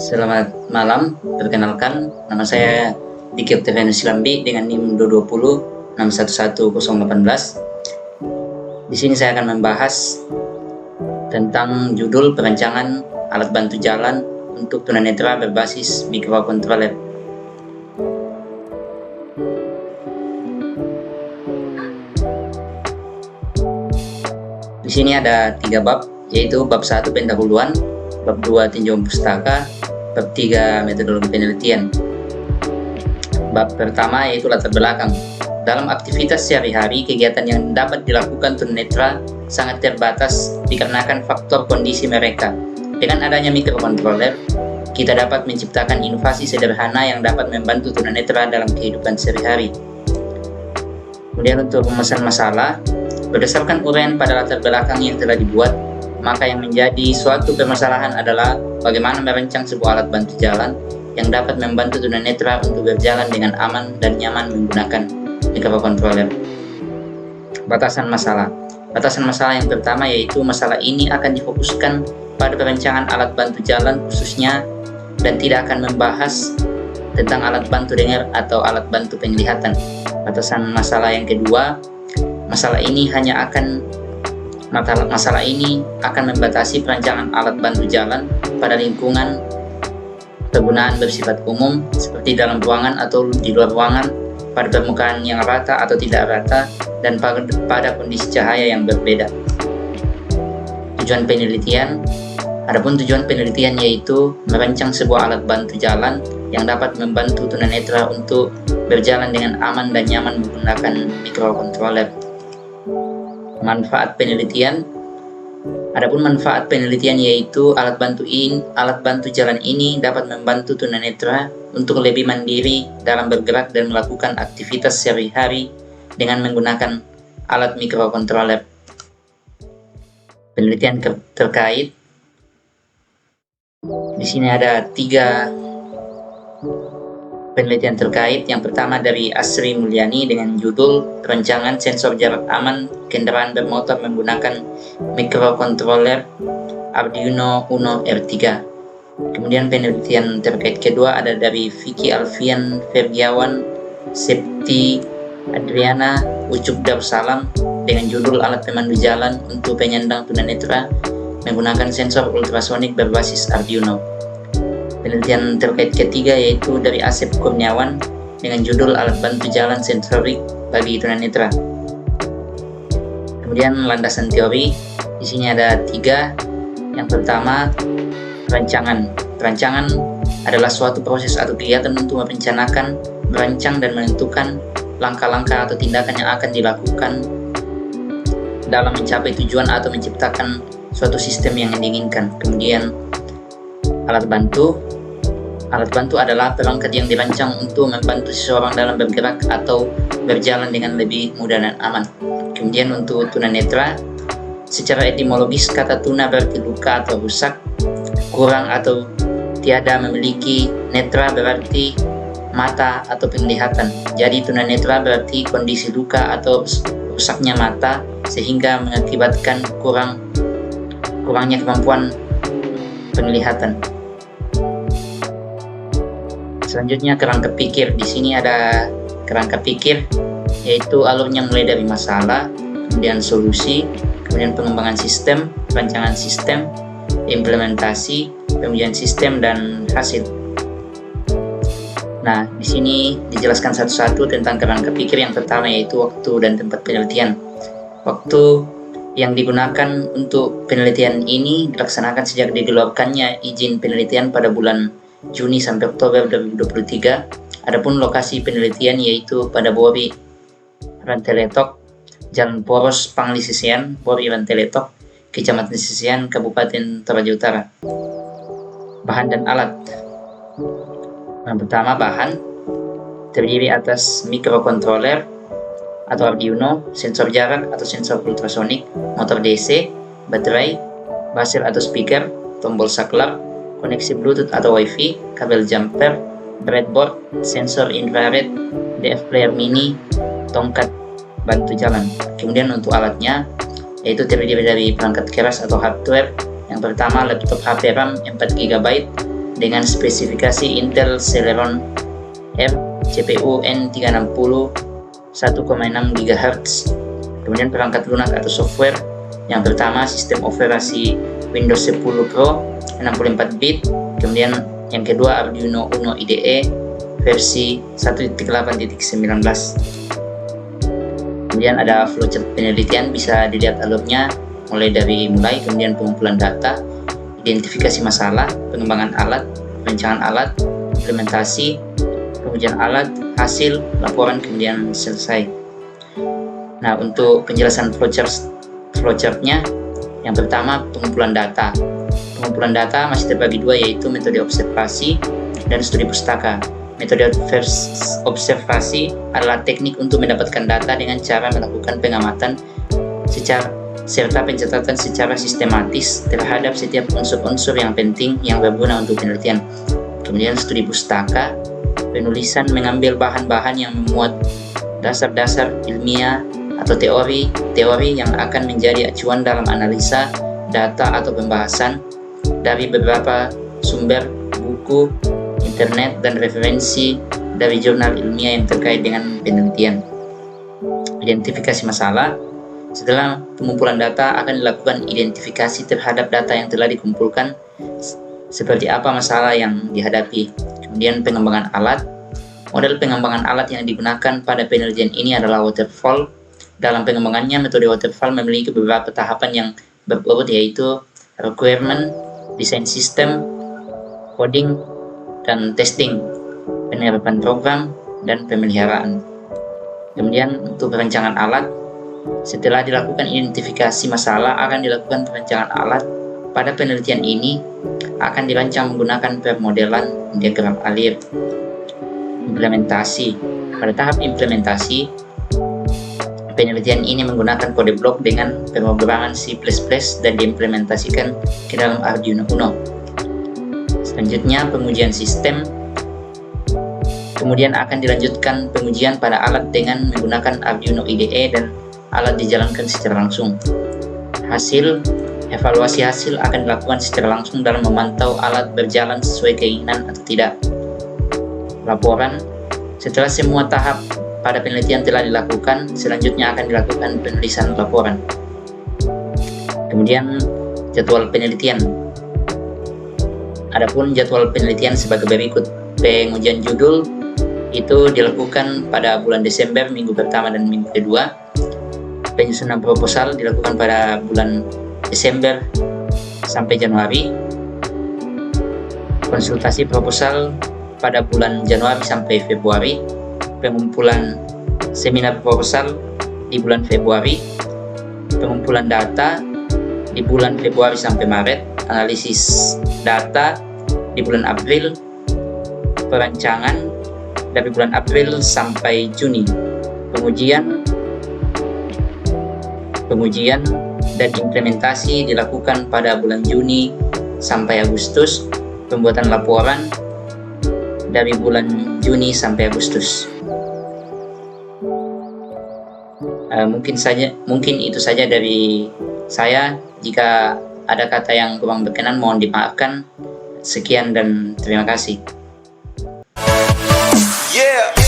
Selamat malam, perkenalkan nama saya Diki Octavianus Silambi dengan NIM 220 611018. Di sini saya akan membahas tentang judul perancangan alat bantu jalan untuk tunanetra berbasis microcontroller. Di sini ada 3 bab, yaitu bab 1 pendahuluan, bab 2 tinjauan pustaka, bab 3 metodologi penelitian. Bab pertama yaitu latar belakang. Dalam aktivitas sehari-hari, kegiatan yang dapat dilakukan tunanetra sangat terbatas dikarenakan faktor kondisi mereka. Dengan adanya microcontroller, kita dapat menciptakan inovasi sederhana yang dapat membantu tunanetra dalam kehidupan sehari-hari. Kemudian untuk pemesan masalah, berdasarkan uraian pada latar belakang yang telah dibuat, maka yang menjadi suatu permasalahan adalah bagaimana merancang sebuah alat bantu jalan yang dapat membantu tunanetra untuk berjalan dengan aman dan nyaman menggunakan microcontroller. Batasan masalah. Batasan masalah yang pertama yaitu masalah ini akan difokuskan pada perancangan alat bantu jalan khususnya dan tidak akan membahas tentang alat bantu dengar atau alat bantu penglihatan. Batasan masalah yang kedua, masalah ini membatasi perancangan alat bantu jalan pada lingkungan penggunaan bersifat umum seperti dalam ruangan atau di luar ruangan, pada permukaan yang rata atau tidak rata, dan pada kondisi cahaya yang berbeda. Tujuan penelitian. Adapun tujuan penelitian yaitu merancang sebuah alat bantu jalan yang dapat membantu tunanetra untuk berjalan dengan aman dan nyaman menggunakan microcontroller. Manfaat penelitian. Adapun manfaat penelitian yaitu alat bantu jalan ini dapat membantu tunanetra untuk lebih mandiri dalam bergerak dan melakukan aktivitas sehari-hari dengan menggunakan alat microcontroller. Penelitian terkait. Di sini ada 3 penelitian terkait. Yang pertama dari Asri Mulyani dengan judul Perancangan Sensor Jarak Aman Kendaraan Bermotor Menggunakan Microcontroller Arduino Uno R3. Kemudian penelitian terkait kedua ada dari Vicky Alfian Fergiawan, Septi Adriana, Ucup Darussalam dengan judul Alat Pemandu Jalan untuk Penyandang Tunanetra Menggunakan Sensor Ultrasonik Berbasis Arduino. Penelitian terkait ketiga yaitu dari Asep Kurniawan dengan judul Alat Bantu Jalan Sensorik bagi Tunanetra. Kemudian landasan teori, di sini ada 3. Yang pertama, perancangan. Perancangan adalah suatu proses atau kegiatan untuk merencanakan, merancang dan menentukan langkah-langkah atau tindakan yang akan dilakukan dalam mencapai tujuan atau menciptakan suatu sistem yang diinginkan. Kemudian alat bantu. Alat bantu adalah perangkat yang dirancang untuk membantu seseorang dalam bergerak atau berjalan dengan lebih mudah dan aman. Kemudian untuk tunanetra, secara etimologis kata tuna berarti luka atau rusak, kurang atau tiada memiliki, netra berarti mata atau penglihatan. Jadi tunanetra berarti kondisi luka atau rusaknya mata sehingga mengakibatkan kurangnya kemampuan penglihatan. Selanjutnya kerangka pikir. Di sini ada kerangka pikir yaitu alurnya mulai dari masalah, kemudian solusi, kemudian pengembangan sistem, perancangan sistem, implementasi, pengujian sistem dan hasil. Nah, di sini dijelaskan satu-satu tentang kerangka pikir. Yang pertama yaitu waktu dan tempat penelitian. Waktu yang digunakan untuk penelitian ini dilaksanakan sejak digelarkannya izin penelitian pada bulan Juni sampai Oktober 2023. Adapun lokasi penelitian yaitu pada Bori Ranteletok, Jalan Poros Pangli Sisian, Bori Ranteletok, Kecamatan Sisian, Kabupaten Toraja Utara. Bahan dan alat. Yang pertama, bahan terdiri atas microcontroller atau Arduino, sensor jarak atau sensor ultrasonik, motor DC, baterai, buzzer atau speaker, tombol saklar, koneksi Bluetooth atau Wi-Fi, kabel jumper, breadboard, sensor infrared, DF player mini, tongkat bantu jalan. Kemudian untuk alatnya yaitu terdiri dari perangkat keras atau hardware. Yang pertama laptop HP RAM 4 GB, dengan spesifikasi Intel Celeron R CPU N360 1,6 GHz. Kemudian perangkat lunak atau software. Yang pertama sistem operasi Windows 10 Pro 64 bit. Kemudian yang kedua Arduino Uno IDE versi 1.8.19. Kemudian ada flowchart penelitian, bisa dilihat alurnya mulai kemudian pengumpulan data, identifikasi masalah, pengembangan alat, perencanaan alat, implementasi, pengujian alat, hasil, laporan, kemudian selesai. Nah, untuk penjelasan flowchart-nya, yang pertama pengumpulan data. Pengumpulan data masih terbagi dua, yaitu metode observasi dan studi pustaka. Metode observasi adalah teknik untuk mendapatkan data dengan cara melakukan pengamatan serta pencatatan secara sistematis terhadap setiap unsur-unsur yang penting yang berguna untuk penelitian. Kemudian studi pustaka, penulisan mengambil bahan-bahan yang memuat dasar-dasar ilmiah atau teori yang akan menjadi acuan dalam analisa data atau pembahasan dari beberapa sumber, buku, internet, dan referensi dari jurnal ilmiah yang terkait dengan penelitian. Identifikasi masalah. Setelah pengumpulan data akan dilakukan identifikasi terhadap data yang telah dikumpulkan, seperti apa masalah yang dihadapi. Kemudian pengembangan alat. Model pengembangan alat yang digunakan pada penelitian ini adalah waterfall. Dalam pengembangannya, metode waterfall memiliki beberapa tahapan yang berurut, yaitu requirement, design system, coding, dan testing, penerapan program, dan pemeliharaan. Kemudian untuk perencanaan alat, setelah dilakukan identifikasi masalah, akan dilakukan perencanaan alat. Pada penelitian ini akan dirancang menggunakan permodelan diagram alir. Implementasi. Pada tahap implementasi, penelitian ini menggunakan kode blok dengan pemrograman C++ dan diimplementasikan ke dalam Arduino Uno. Selanjutnya pengujian sistem. Kemudian akan dilanjutkan pengujian pada alat dengan menggunakan Arduino IDE dan alat dijalankan secara langsung. Evaluasi hasil akan dilakukan secara langsung dalam memantau alat berjalan sesuai keinginan atau tidak. Laporan. Setelah semua tahap pada penelitian telah dilakukan, selanjutnya akan dilakukan penulisan laporan. Kemudian jadwal penelitian. Adapun jadwal penelitian sebagai berikut. Pengujian judul itu dilakukan pada bulan Desember, minggu pertama dan minggu kedua. Penyusunan proposal dilakukan pada bulan Desember sampai Januari. Konsultasi proposal pada bulan Januari sampai Februari. Pengumpulan seminar proposal di bulan Februari. Pengumpulan data di bulan Februari sampai Maret. Analisis data di bulan April. Perancangan dari bulan April sampai Juni. Pengujian dan implementasi dilakukan pada bulan Juni sampai Agustus. Pembuatan laporan dari bulan Juni sampai Agustus. Mungkin itu saja dari saya. Jika ada kata yang kurang berkenan, mohon dimaafkan. Sekian dan terima kasih. Yeah.